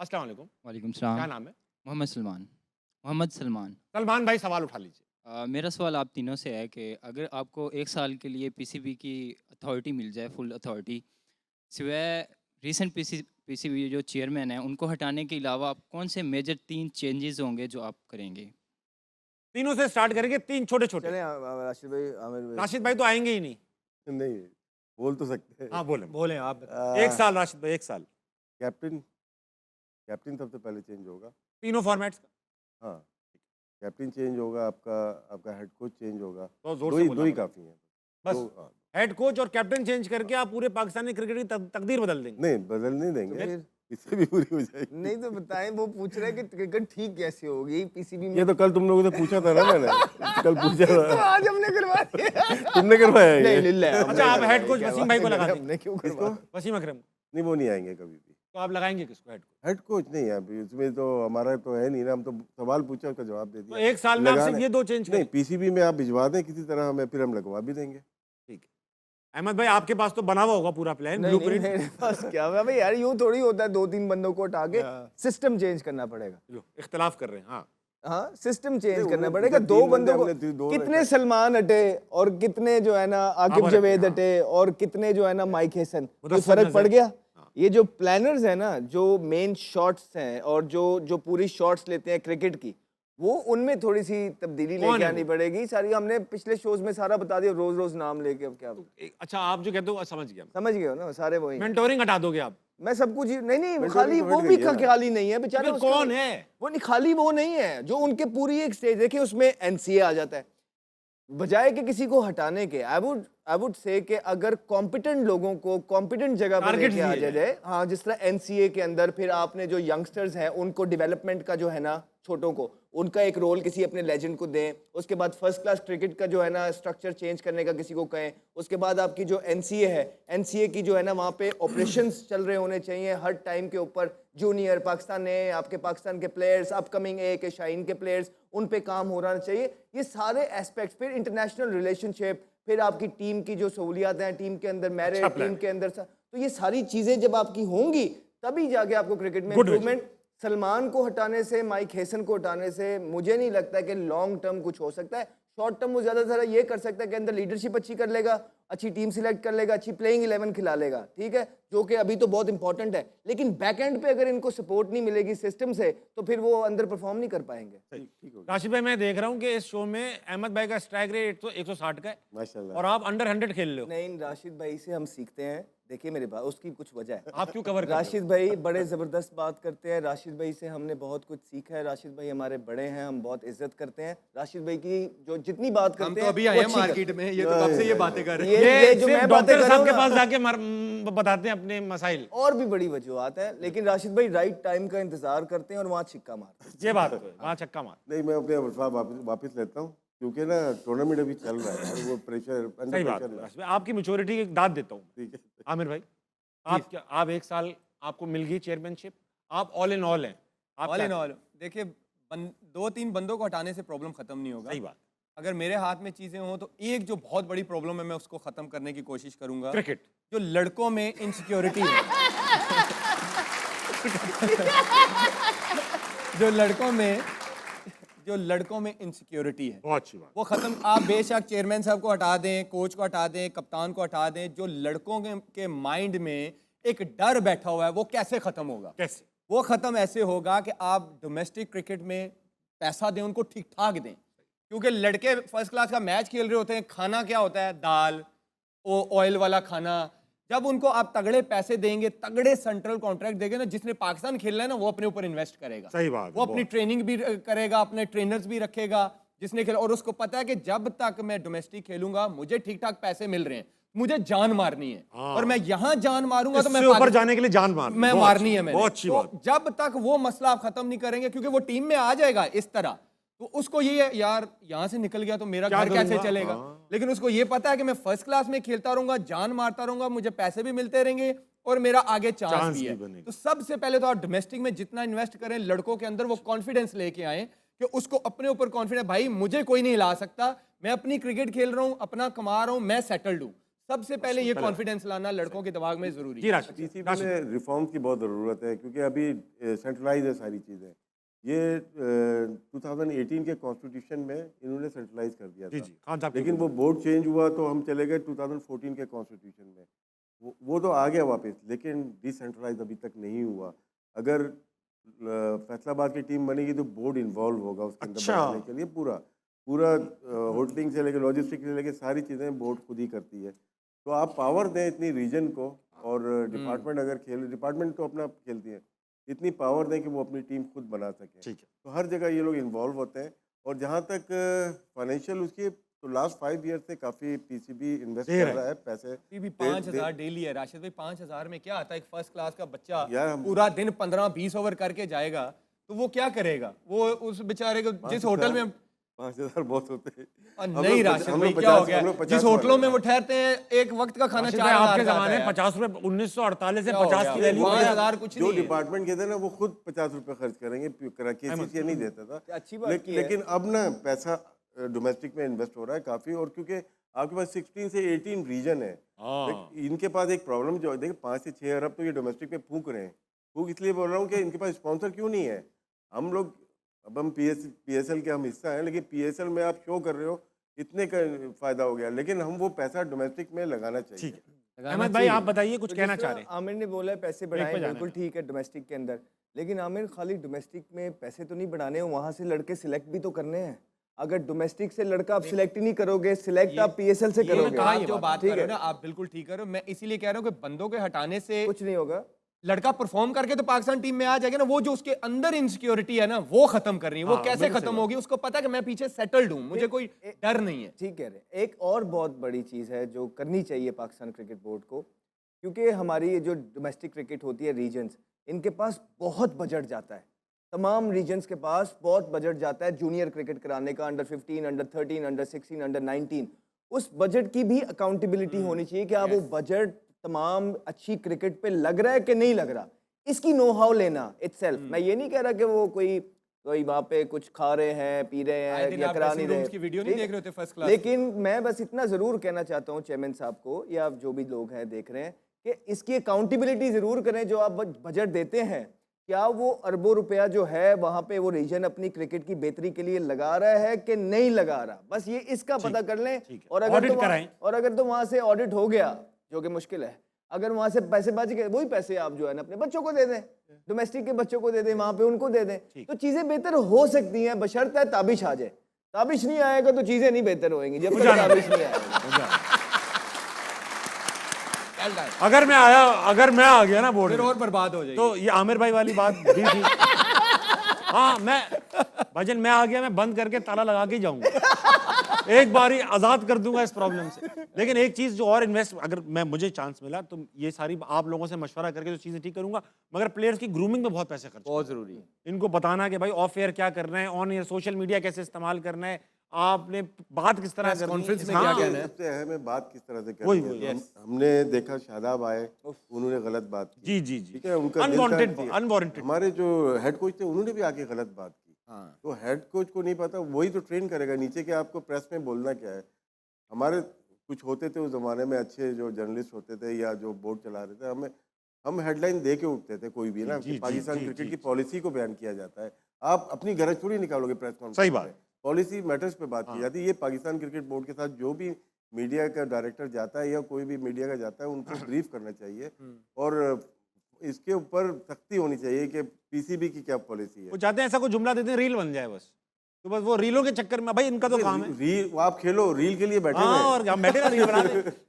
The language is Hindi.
अस्सलाम वालेकुम। वालेकुम क्या सलाम। नाम है? मोहम्मद सलमान। मोहम्मद सलमान। सलमान भाई सवाल उठा लीजिए। मेरा सवाल आप तीनों से है कि अगर आपको 1 साल के लिए पीसीबी की अथॉरिटी मिल जाए, फुल अथॉरिटी, सिवाय रीसेंट पीसीबी जो चेयरमैन हैं, उनको हटाने के अलावा आप कौन से मेजर 3 चेंजेज़ होंगे जो आप करेंगे? तीनों से स्टार्ट करेंगे, 3 छोटे-छोटे। चलें राशिद भाई, आमिर भाई। राशिद भाई तो आएँगे ही नहीं। नहीं, बोल तो सकते हैं। हाँ, बोलें। बोलें आप बताएं। 1 साल राशिद भाई, 1 साल। कैप्टन कैप्टन सबसे पहले चेंज होगा। तीनों फॉर्मेट्स का। हाँ, कैप्टन चेंज होगा, आपका हेड कोच चेंज होगा। तो ज़ोर दो से ही बोलना दो ही पड़ेगा। काफ़ी हैं। बस हाँ। हेड कोच और कैप्टन चेंज करके आप पूरे पाकिस्तानी क्रिकेट की तकदीर बदल देंगे। नहीं, बदल नहीं तो देंगे, फिर इससे भी पूरी हो जाएगी। नहीं तो बताएं, वो पूछ रहे हैं कि क्रिकेट ठीक कैसे होगी पीसीबी में। ये तो कल तुम लोगों से पूछा था ना मैंने। कल पूछा तो था। आज हमने करवा दिया। तुमने करवाया है नहीं ये? लिल्ला अच्छा, आप हेड कोच वसीम भाई को लगा देंगे। हमने क्यों किसको? करवा। वसीम अकरम। नहीं, वो नहीं आएंगे कभी भी। तो आप लगाएँगे किसको हेड कोच? हेड कोच नहीं है अभी, इसमें तो हमारा तो है नहीं ना, हम तो सवाल पूछा, उसका जवाब दे तो दिया। 1 साल में आप लगाने- सिर्फ ये 2 चेंज नहीं, करें। पीसीबी में आप भिजवा दें किसी तरह हमें, फिर हम लगवा भी देंगे। ठीक है। अहमद भाई आपके पास तो बना हुआ होगा पूरा प्लान, नहीं नहीं ब्लूप्रिंट। मेरे पास क्या है भाई यार, यूं थोड़ी होता है 2-3 बंदों को हटा के सिस्टम चेंज करना पड़ेगा। लो, इख्तिलाफ कर रहे हैं। हाँ। हाँ, सिस्टम चेंज नहीं, करना वो पड़ेगा। तीन 2 बंदे बंदों को हमने दो कितने रखे। सलमान हटे और कितने जो है ना आकिब बाबर जवेद हटे, हटे और कितने जो है ना माइक हैसन, कोई मुदस्सर फर्क पड़ नजर। गया? हाँ। ये जो प्लानर्स हैं ना, जो मेन शॉट्स हैं और जो जो पूरी शॉट्स लेते हैं क्रिकेट की, वो उनमें थोड़ी सी तब्दीली कौन लेके है आनी वो? पड़ेगी। सारी हमने पिछले शोज में सारा बता दिया, रोज रोज नाम लेके अब क्या अच्छा, आप जो कहते हो समझ गया। समझ गए हो ना, सारे वही हैं। मेंटोरिंग हटा दोगे आप? मैं सब कुछ नहीं नहीं Mentoring खाली तो वो हट भी गई है ना। खाली नहीं है बेचारा। फिर उसका- कौन है? वो नहीं, खाली वो नहीं है जो उनके पूरी एक स्टेज देखिए, उसमें एनसीए आ जाता है। बजाय कि किसी को हटाने के, आई वुड से कि अगर कॉम्पिटेंट लोगों को कॉम्पिटेंट जगह पर Targets लेके आ दिए जाए, हाँ, जिस तरह एनसीए के अंदर फिर आपने जो यंगस्टर्स हैं उनको डेवलपमेंट का जो है ना, छोटों को उनका एक रोल किसी अपने लेजेंड को दें। उसके बाद फर्स्ट क्लास क्रिकेट का जो है ना स्ट्रक्चर चेंज करने का किसी को कहें। उसके बाद आपकी जो एनसीए है, एनसीए की जो है ना वहाँ पे ऑपरेशंस चल रहे होने चाहिए हर टाइम के ऊपर। जूनियर पाकिस्तान ने आपके पाकिस्तान के प्लेयर्स, अपकमिंग ए के शाहीन के प्लेयर्स, उन पे काम हो रहा चाहिए। ये सारे एस्पेक्ट्स, फिर इंटरनेशनल रिलेशनशिप, फिर आपकी टीम की जो सहूलियात हैं, टीम के अंदर मेरिट, अच्छा plan टीम के अंदर तो ये सारी चीजें जब आपकी होंगी तभी जाके आपको क्रिकेट में Good इम्प्रूवमेंट। सलमान को हटाने से, माइक हैसन को हटाने से मुझे नहीं लगता कि लॉन्ग टर्म कुछ हो सकता है। शॉर्ट टर्म वो ज्यादा से ज्यादा ये कर सकता है कि अंदर लीडरशिप अच्छी कर लेगा, अच्छी टीम सिलेक्ट कर लेगा, अच्छी प्लेइंग 11 खिला लेगा, ठीक है, जो कि अभी तो बहुत इंपॉर्टेंट है। लेकिन बैक एंड पे अगर इनको सपोर्ट नहीं मिलेगी सिस्टम से, तो फिर वो अंदर परफॉर्म नहीं कर पाएंगे। ठीक हो गया। राशिद भाई, मैं देख रहा हूँ कि इस शो में अहमद भाई का स्ट्राइक रेट तो 160 का है माशाल्लाह। और आप अंडर 100 खेल रहे हो। नहीं, राशिद भाई से हम सीखते हैं। देखिए मेरे पास उसकी कुछ वजह है। आप क्यों कवर कर रहे हो? राशिद भाई बड़े ज़बरदस्त बात करते हैं। राशिद भाई से हमने बहुत कुछ सीखा है। राशिद भाई हमारे बड़े हैं, हम बहुत इज्जत करते हैं। राशिद भाई की जो जितनी बात हम करते तो हैं अभी वो आए हैं अच्छी मार्केट में, ये तो कब से ये बातें कर रहे हैं। ये जो सिर्फ मैं बातें डॉक्टर कर रहा साहब हूँ के ना, पास जाके बताते हैं अपने मसाइल। और भी बड़ी वजूहत है, लेकिन राशिद भाई राइट टाइम का इंतजार करते हैं और वहाँ छिक्का मारते हैं। ये बात तो है, वहाँ छक्का मार। नहीं, मैं अपने अल्फाज वापस लेता हूँ, क्योंकि ना टूर्नामेंट अभी चल रहा है और वो प्रेशर, सही अंडर बात प्रेशर है है। राशिद भाई, आपकी मैच्योरिटी की दाद देता हूँ। ठीक है। आमिर भाई, आप 1 साल आपको मिल गई चेयरमैनशिप, आप ऑल इन ऑल हैं। आप ऑल क्या इन करें? ऑल देखिए, 2-3 बंदों को हटाने से प्रॉब्लम खत्म नहीं होगा। सही बात। अगर मेरे हाथ में चीजें हों तो एक जो बहुत बड़ी प्रॉब्लम है मैं उसको खत्म करने की कोशिश करूंगा। क्रिकेट। जो लड़कों में इनसिक्योरिटी है जो लड़कों में इनसिक्योरिटी है, बहुत अच्छी बात। वो खत्म। आप बेशक चेयरमैन साहब को हटा दें, कोच को हटा दें, कप्तान को हटा दें, जो लड़कों के माइंड में एक डर बैठा हुआ है वो कैसे खत्म होगा? कैसे? वो खत्म ऐसे होगा कि आप डोमेस्टिक क्रिकेट में पैसा दें, उनको ठीक ठाक दें। क्योंकि लड़के फर्स्ट क्लास का मैच खेल रहे होते हैं, खाना क्या होता है? दाल, ऑयल वाला खाना। जब उनको आप तगड़े पैसे देंगे, तगड़े सेंट्रल कॉन्ट्रैक्ट देंगे ना, जिसने पाकिस्तान खेलना है ना वो अपने ऊपर इन्वेस्ट करेगा। सही बात है, वो अपनी बहुत। ट्रेनिंग भी करेगा, अपने ट्रेनर्स भी रखेगा जिसने खेला, और उसको पता है कि जब तक मैं डोमेस्टिक खेलूंगा मुझे ठीक ठाक पैसे मिल रहे हैं, मुझे जान मारनी है। हाँ। और मैं यहाँ जान मारूंगा तो मैं इससे ऊपर जाने के लिए जान मार मैं मारनी है मैंने। बहुत अच्छी तो बात। जब तक वो मसला आप खत्म नहीं करेंगे, क्योंकि वो टीम में आ जाएगा इस तरह, तो उसको ये है यार यहाँ से निकल गया तो मेरा क्या घर कैसे करूंगा? चलेगा। हाँ। लेकिन उसको ये पता है कि मैं फर्स्ट क्लास में खेलता रहूंगा, जान मारता रहूंगा, मुझे पैसे भी मिलते रहेंगे और मेरा आगे चांस चांस भी भी है। बनेगा। तो सबसे पहले तो आप डोमेस्टिक में जितना इन्वेस्ट करें, लड़कों के अंदर वो कॉन्फिडेंस लेके आए कि उसको अपने ऊपर कॉन्फिडेंस, भाई मुझे कोई नहीं हिला सकता, मैं अपनी क्रिकेट खेल रहा हूँ, अपना कमा रहा हूँ, मैं सेटल्ड हूँ। सबसे पहले ये कॉन्फिडेंस लाना लड़कों के दिमाग में जरूरी जी है। राशिद पीसीबी में रिफॉर्म की बहुत ज़रूरत है क्योंकि अभी सेंट्रलाइज है सारी चीज़ें। ये 2018 के कॉन्स्टिट्यूशन में इन्होंने सेंट्रलाइज कर दिया जी था, जी खान साहब लेकिन वो बोर्ड चेंज हुआ तो हम चले गए 2014 के कॉन्स्टिट्यूशन में। वो तो आ गया वापस, लेकिन डिसेंट्रलाइज अभी तक नहीं हुआ। अगर फैसलाबाद की टीम बनेगी तो बोर्ड इन्वॉल्व होगा उसके अंदर अच्छा। बनाने के लिए। पूरा पूरा होटलिंग से लेकर लॉजिस्टिक से लेकर सारी चीज़ें बोर्ड खुद ही करती है। तो आप पावर दें इतनी रीजन को, और डिपार्टमेंट अगर डिपार्टमेंट तो अपना खेलती है, इतनी पावर दें कि वो अपनी टीम खुद बना सके। ठीक है। तो हर जगह ये लोग इन्वॉल्व होते हैं। और जहाँ तक फाइनेंशियल उसकी, तो लास्ट 5 ईयर से काफ़ी पीसीबी इन्वेस्ट दे कर रहा रहा है पैसे। अभी भी 5,000 डेली है राशिद भाई। 5,000 में क्या आता है? एक फर्स्ट क्लास का बच्चा यार हम- पूरा दिन 15-20 ओवर करके जाएगा तो वो क्या करेगा? वो उस बेचारे को जिस होटल में 5,000 बहुत होते हैं। हम नहीं लोग राशिद हम भाई लोग क्या हो 50 गया? हम लोग 50 जिस होटलों में वाले वो ठहरते हैं एक वक्त का खाना राशिद 4,000 भाई, आपके का आता जमाने है में यार। 50 रुपए 1948 से क्या हो 50 गया? की वैल्यू 5,000 कुछ जो नहीं है। डिपार्टमेंट के थे ना वो खुद 50 रुपए खर्च करेंगे, केसीसी ये नहीं देता था। अच्छी बात की है। लेकिन अब ना पैसा डोमेस्टिक में इन्वेस्ट हो रहा है काफ़ी। और क्योंकि आपके पास 16 से 18 रीजन है, इनके पास एक प्रॉब्लम जो देखिए 5 से 6 अरब तो ये डोमेस्टिक में फूंक रहे हैं। फूंक इसलिए बोल रहा हूँ कि इनके पास स्पॉन्सर क्यों नहीं है। हम लोग, अब हम पीएसएल के हम हिस्सा हैं, लेकिन पीएसएल में आप शो कर रहे हो इतने का फ़ायदा हो गया, लेकिन हम वो पैसा डोमेस्टिक में लगाना चाहिए। ठीक है। अहमद भाई आप बताइए कुछ तो कहना जिस चाह तरह रहे हैं। आमिर ने बोला है पैसे बढ़ाएं, पे जाना बिल्कुल है। ठीक है डोमेस्टिक के अंदर, लेकिन आमिर खाली डोमेस्टिक में पैसे तो नहीं बढ़ाने, वहाँ से लड़के सिलेक्ट भी तो करने हैं। अगर डोमेस्टिक से लड़का आप सिलेक्ट ही नहीं करोगे, सिलेक्ट आप पीएसएल से ये करोगे, कहा जो बात ठीक कर रहे हो है, ना आप बिल्कुल ठीक कर रहे हो। मैं इसीलिए कह रहा हूँ कि बंदों के हटाने से कुछ नहीं होगा। लड़का परफॉर्म करके तो पाकिस्तान टीम में आ जाएगा ना। वो जो उसके अंदर इनसिक्योरिटी है ना वो खत्म कर रही है। वो हाँ, कैसे बिल्कुल खत्म सही होगी? उसको पता है कि मैं पीछे सेटल्ड हूँ, मुझे कोई डर नहीं है। ठीक कह रहे हैं। एक और बहुत बड़ी चीज़ है जो करनी चाहिए पाकिस्तान क्रिकेट बोर्ड को, क्योंकि हमारी ये जो डोमेस्टिक क्रिकेट होती है रीजन्स, इनके पास बहुत बजट जाता है। तमाम रीजन्स के पास बहुत बजट जाता है जूनियर क्रिकेट कराने का, अंडर 15, अंडर 13, अंडर 16, अंडर 19। उस बजट की भी अकाउंटेबिलिटी होनी चाहिए कि आप वो बजट तमाम अच्छी क्रिकेट पे लग रहा है कि नहीं लग रहा। इसकी नो हाउ लेना इटसेल्फ। मैं ये नहीं कह रहा कि वो कोई वहाँ पे कुछ खा रहे हैं, पी रहे आए हैं दिन या आप करा dressing नहीं रहे। rooms की वीडियो नहीं ठीक? देख रहे होते first class लेकिन मैं बस इतना ज़रूर कहना चाहता हूँ चेयरमैन साहब को या जो भी लोग हैं देख रहे हैं कि इसकी अकाउंटेबिलिटी ज़रूर करें। जो आप बजट देते हैं, क्या वो अरबों रुपया जो है वहाँ पे वो रीजन अपनी क्रिकेट की बेहतरी के लिए लगा रहा है कि नहीं लगा रहा? बस ये इसका पता कर लें। और अगर Audit कराएं। तो वहाँ से ऑडिट हो गया, जो कि मुश्किल है, अगर वहाँ से पैसे बच गए, वही पैसे आप जो है ना अपने बच्चों को दे दें, डोमेस्टिक के बच्चों को दे दें, वहाँ पे उनको दे दें, तो चीज़ें बेहतर हो सकती हैं, बशर्ते ताबिश आ जाए। ताबिश नहीं आएगा तो चीज़ें नहीं बेहतर होएंगी जब तक ताबिश नहीं आएगी। अगर मैं आ गया ना बोर्ड फिर में, और बर्बाद हो जाएगी। तो ये आमिर भाई वाली बात भी थी। हाँ, भाईजान मैं आ गया, मैं बंद करके ताला लगा के जाऊंगा, एक बार ही आजाद कर दूंगा इस प्रॉब्लम से। लेकिन एक चीज जो और इन्वेस्ट, अगर मुझे चांस मिला तो ये सारी आप लोगों से मशवरा करके जो चीजें ठीक करूंगा, मगर प्लेयर्स की ग्रूमिंग में बहुत पैसे खर्च, बहुत जरूरी है। इनको बताना कि भाई ऑफ एयर क्या करना है, ऑन एयर सोशल मीडिया कैसे इस्तेमाल करना है, आपने बात किस तरह करनी है। कॉन्फ्रेंस में हाँ, क्या कहना है? सबसे अहम है बात किस तरह से वही, करनी है। वही, हमने देखा शादाब आए, उन्होंने गलत बात की। जी जी जी, ठीक है, उनका दिल अनवांटेड था कि- अनवांटेड। हमारे जो हेड कोच थे उन्होंने भी आके गलत बात की। हाँ। तो हेड कोच को नहीं पता, वही तो ट्रेन करेगा नीचे के आपको प्रेस में बोलना क्या है। हमारे कुछ होते थे उस ज़माने में अच्छे जो जर्नलिस्ट होते थे या जो बोर्ड चला रहे थे, हम हेडलाइन दे के उठते थे कोई भी ना, जी, कि जी, पाकिस्तान जी, क्रिकेट जी, की पॉलिसी को बयान किया जाता है। आप अपनी गरज थोड़ी निकालोगे प्रेस कॉन्फ्रेंस सही में। बात। पॉलिसी मैटर्स पे बात की जाती है। ये पाकिस्तान क्रिकेट बोर्ड के साथ जो भी मीडिया का डायरेक्टर जाता है या कोई भी मीडिया का जाता है, उनको ब्रीफ करना चाहिए और इसके ऊपर सख्ती होनी चाहिए कि पीसीबी की क्या पॉलिसी है। वो चाहते हैं ऐसा कोई जुमला देते हैं रील बन जाए बस, तो बस वो रीलों के चक्कर में भाई इनका तो काम है। रील आप खेलो, रील के लिए बैठे हाँ, हुए और हम बैठे ना रील बना दें।